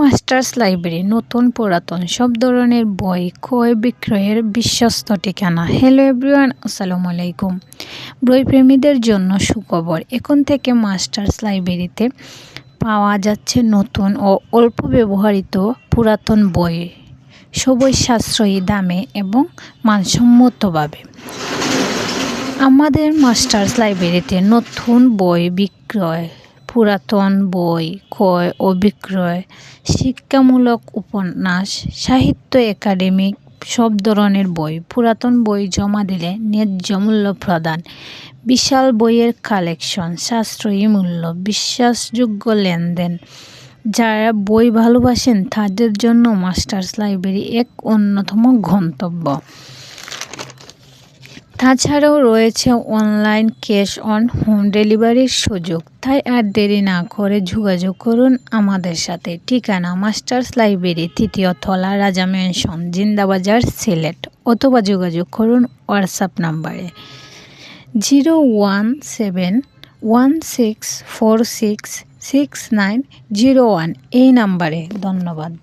Masters library নতুন পুরাতন সব ধরনের বই ক্রয় বিক্রয়ের বিশ্বস্ত ঠিকানা। হ্যালো এভরিওয়ান, আসসালামু আলাইকুম। বইপ্রেমীদের জন্য সুখবর, এখন থেকে মাস্টার্স লাইব্রেরিতে পাওয়া যাচ্ছে নতুন ও অল্প ব্যবহৃত পুরাতন বই, সবই সাশ্রয়ী দামে এবং মানসম্মতভাবে। আমাদের মাস্টার্স লাইব্রেরিতে নতুন বই বিক্রয়, পুরাতন বই ক্রয় ও বিক্রয়, শিক্ষামূলক উপন্যাস, সাহিত্য, একাডেমিক সব ধরনের বই, পুরাতন বই জমা দিলে ন্যায্য মূল্য প্রদান, বিশাল বইয়ের কালেকশন, সাশ্রয়ী মূল্য, বিশ্বাসযোগ্য লেনদেন। যারা বই ভালোবাসেন তাদের জন্য মাস্টার্স লাইব্রেরি এক অন্যতম গন্তব্য। তাছাড়াও রয়েছে অনলাইন ক্যাশ অন হোম ডেলিভারির সুযোগ। তাই আর দেরি না করে যোগাযোগ করুন আমাদের সাথে। ঠিকানা মাস্টার্স লাইব্রেরি, ৩য় তলা, রাজা ম্যানশন, জিন্দাবাজার, সিলেট। অথবা যোগাযোগ করুন হোয়াটসঅ্যাপ নাম্বারে 01716466901 এই নাম্বারে। ধন্যবাদ।